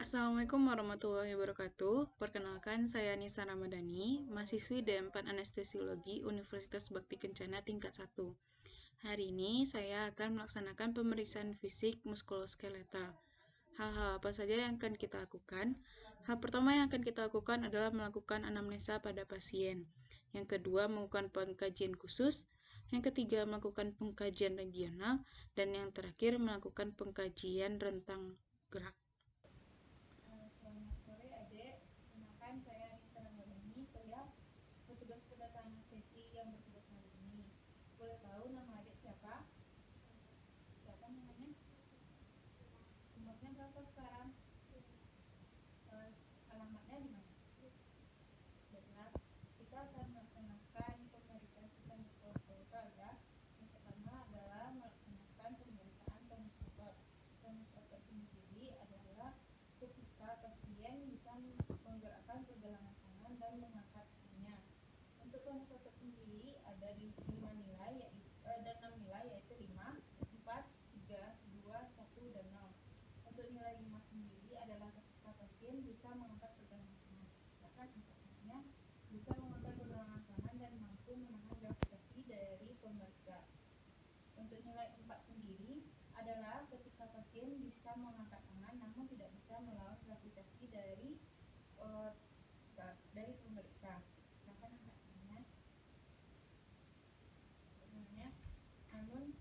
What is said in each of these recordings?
Assalamualaikum warahmatullahi wabarakatuh. Perkenalkan, saya Nisa Ramadhani, mahasiswi D4 Anestesiologi Universitas Bakti Kencana tingkat 1. Hari ini saya akan melaksanakan pemeriksaan fisik muskuloskeletal. Hal-hal apa saja yang akan kita lakukan? Hal pertama yang akan kita lakukan adalah melakukan anamnesa pada pasien. Yang kedua, melakukan pengkajian khusus. Yang ketiga, melakukan pengkajian regional. Dan yang terakhir, melakukan pengkajian rentang gerak. Selamat sore adik, kenalkan saya Nisa Ramadhani, saya petugas pendataan anestesi yang bertugas hari ini. Boleh tahu nama adik siapa? Siapa namanya? Umurnya berapa sekarang? Alamatnya di mana? Baiklah, kita akan melaksanakan pemeriksaan sistem muskuloskeletal ya. Yang pertama adalah melaksanakan pemeriksaan tonus otot. Tonus otot sendiri adalah ketika pasien bisa menggerakkan pergelangan tangan dan mengangkat kakinya. Untuk tonus otot sendiri ada 5 nilai, ada 6 nilai, yaitu 5, 4, 3, 2, 1, dan 0. Untuk nilai 5 sendiri adalah ketika pasien bisa mengangkat pergelangan tangan, misalkan angkatannya bisa mengangkat pergelangan tangan dan mampu menahan gravitasi dari pemeriksa. Untuk nilai 4 sendiri adalah ketika pasien bisa mengangkat tangan namun tidak bisa melawan gravitasi dari pemeriksa. Misalkan angkat tangannya, namun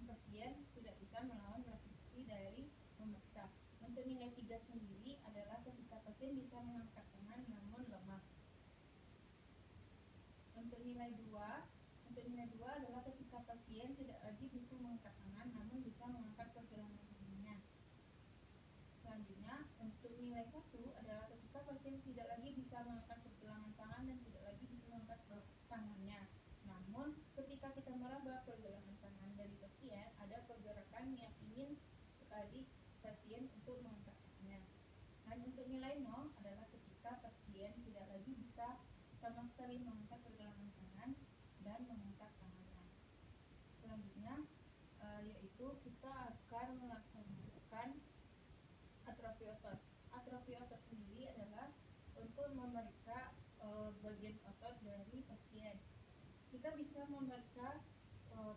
pasien tidak bisa melawan gravitasi dari pemeriksa. Untuk nilai 3 sendiri adalah ketika pasien bisa mengangkat tangan namun lemah. Untuk nilai 2 adalah ketika pasien tidak lagi bisa mengangkat tangan namun bisa mengangkat pergelangan tangannya. Selanjutnya, untuk nilai 1 adalah ketika pasien tidak lagi bisa mengangkat pergelangan tangan dan tidak lagi bisa mengangkat tangannya. Namun, ketika kita meraba pergelangan tangan dari pasien, ada pergerakan yang ingin sekali pasien untuk mengangkat tangannya. Dan untuk nilai 0 adalah ketika pasien tidak lagi bisa sama sekali mengangkat pergelangan tangan dan mengangkat tangannya. Selanjutnya, yaitu kita akan melaksanakan atrofi otot. Atrofi otot sendiri adalah untuk memeriksa bagian otot dari pasien. Kita bisa memeriksa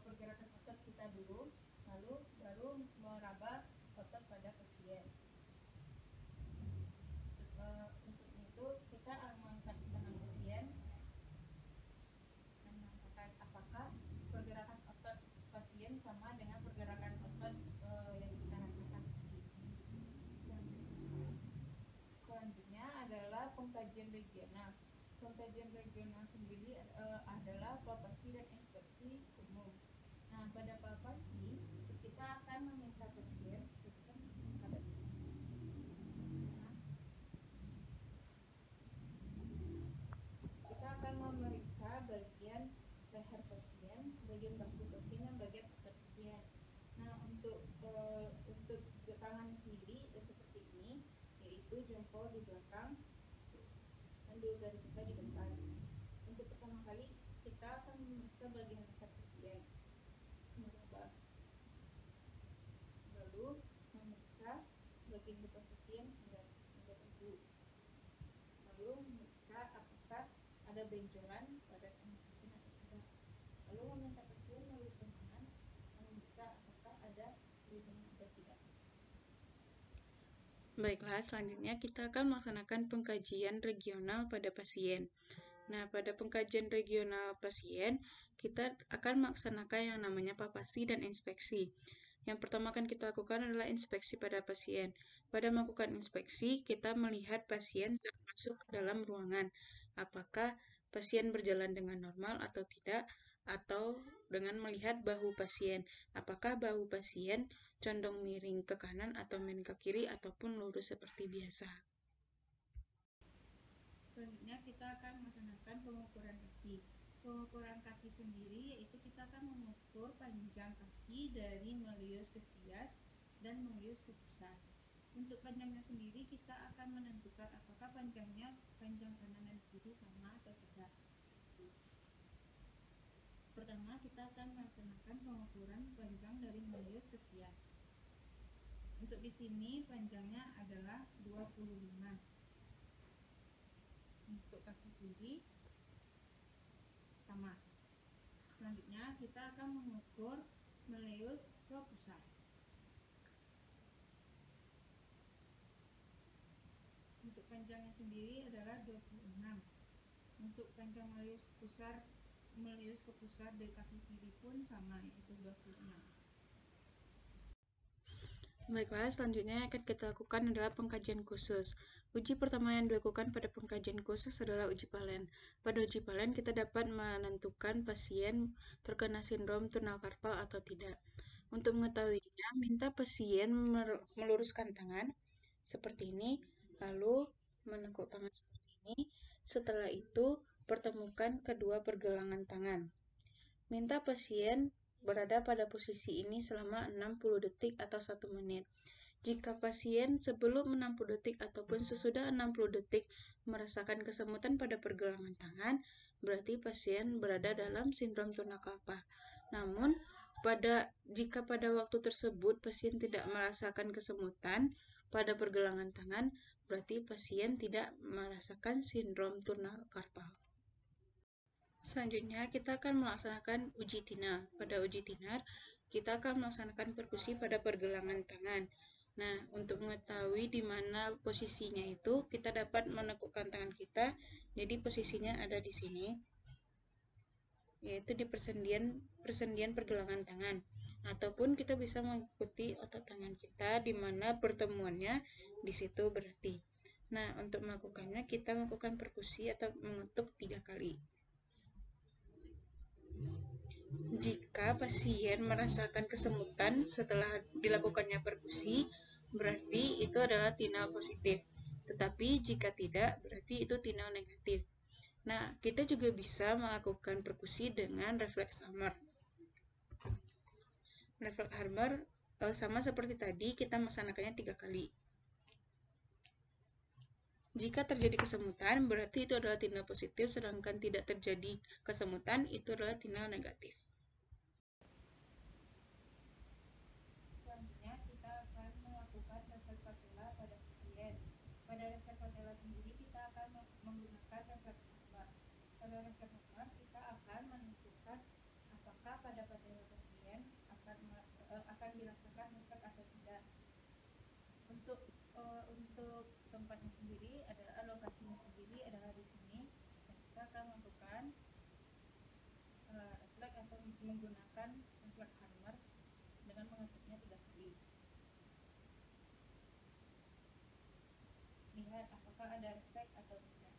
pergerakan otot kita dulu, lalu baru meraba otot pada pasien. Untuk itu kita mengangkat tangan pasien dan mengatakan apakah pergerakan otot pasien sama dengan pergerakan otot yang kita rasakan tadi. Selanjutnya adalah pengkajian regional. Pengkajian regional sendiri adalah palpasi dan inspeksi umum. Nah, pada palpasi kita akan meminta pasien kita akan memeriksa bagian leher pasien, bagian bahu pasien, dan bagian otot pasien. Nah, untuk tangan sendiri seperti ini, yaitu jempol di belakang dan dua jari kita di depan. Untuk pertama kali kita akan memeriksa bagian leher pasien, lalu memeriksa bagian depan pasien hingga bahu, lalu memeriksa apakah ada benjolan pada tangan pasien atau tidak, lalu meminta pasien meluruskan tangan dan memeriksa apakah ada lubang atau tidak. Baiklah, selanjutnya kita akan melaksanakan pengkajian regional pada pasien. Nah, pada pengkajian regional pasien, kita akan melaksanakan yang namanya palpasi dan inspeksi. Yang pertama akan kita lakukan adalah inspeksi pada pasien. Pada melakukan inspeksi, kita melihat pasien saat masuk ke dalam ruangan. Apakah pasien berjalan dengan normal atau tidak, atau dengan melihat bahu pasien. Apakah bahu pasien condong miring ke kanan atau miring ke kiri ataupun lurus seperti biasa. Selanjutnya kita akan melaksanakan pengukuran kaki. Pengukuran kaki sendiri yaitu kita akan mengukur panjang kaki dari melius ke sias dan melius ke pusat. Untuk panjangnya sendiri kita akan menentukan apakah panjang kanan dan kiri sama atau tidak. Pertama, kita akan melaksanakan pengukuran panjang dari melius ke sias. Untuk di sini panjangnya adalah 25. Untuk kaki kiri sama. Selanjutnya kita akan mengukur meleus ke pusar. Untuk panjangnya sendiri adalah 26. Untuk panjang meleus ke pusar dari kaki kiri pun sama, yaitu 26. Baiklah, selanjutnya yang akan kita lakukan adalah pengkajian khusus. Uji pertama yang dilakukan pada pengkajian khusus adalah uji Palen. Pada uji Palen, kita dapat menentukan pasien terkena sindrom tunnel carpal atau tidak. Untuk mengetahuinya, minta pasien meluruskan tangan seperti ini, lalu menekuk tangan seperti ini. Setelah itu, pertemukan kedua pergelangan tangan. Minta pasien berada pada posisi ini selama 60 detik atau 1 menit. Jika pasien sebelum 60 detik ataupun sesudah 60 detik merasakan kesemutan pada pergelangan tangan, berarti pasien berada dalam sindrom tunnel carpal. Namun, jika pada waktu tersebut pasien tidak merasakan kesemutan pada pergelangan tangan, berarti pasien tidak merasakan sindrom tunnel carpal. Selanjutnya, kita akan melaksanakan uji tinar. Pada uji tinar, kita akan melaksanakan perkusi pada pergelangan tangan. Nah, untuk mengetahui di mana posisinya itu, kita dapat menekukkan tangan kita. Jadi, posisinya ada di sini, yaitu di persendian pergelangan tangan. Ataupun kita bisa mengikuti otot tangan kita, di mana pertemuannya di situ berarti. Nah, untuk melakukannya, kita melakukan perkusi atau mengetuk 3 kali. Jika pasien merasakan kesemutan setelah dilakukannya perkusi, berarti itu adalah tinal positif. Tetapi jika tidak, berarti itu tinal negatif. Nah, kita juga bisa melakukan perkusi dengan refleks hammer. Refleks hammer sama seperti tadi, kita melaksanakannya 3 kali. Jika terjadi kesemutan, berarti itu adalah tinal positif, sedangkan tidak terjadi kesemutan, itu adalah tinal negatif. Selanjutnya kita akan melakukan refleks patella pada pasien. Pada refleks patella sendiri kita akan menggunakan refleks hammer. Pada refleks hammer kita akan menentukan apakah pada patella pasien akan dirasakan refleks atau tidak. Untuk tempatnya sendiri adalah lokasinya sendiri adalah di sini. Dan kita akan melakukan refleks atau menggunakan refleks hammer dengan mengetuknya 3 kali. Lihat apakah ada refleks atau tidak.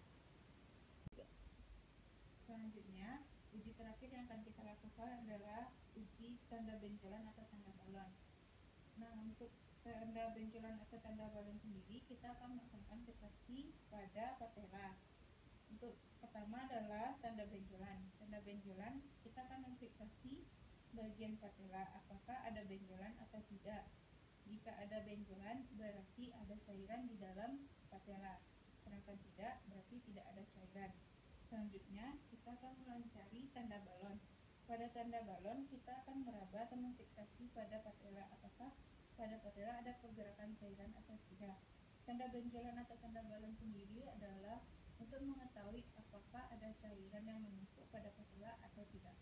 Selanjutnya, uji terakhir yang akan kita lakukan adalah uji tanda benjolan atau tanda balon. Nah, untuk tanda benjolan atau tanda balon sendiri, kita akan melaksanakan fiksasi pada patella. Untuk pertama adalah tanda benjolan. Tanda benjolan, kita akan memfiksasi bagian patella, apakah ada benjolan atau tidak. Jika ada benjolan, berarti ada cairan di dalam patella. Sedangkan tidak, berarti tidak ada cairan. Selanjutnya, kita akan mencari tanda balon. Pada tanda balon, kita akan meraba atau memfiksasi pada patella, apakah pada patella ada pergerakan cairan atau tidak. Tanda benjolan atau tanda balon sendiri adalah untuk mengetahui apakah ada cairan yang menumpuk pada patella atau tidak.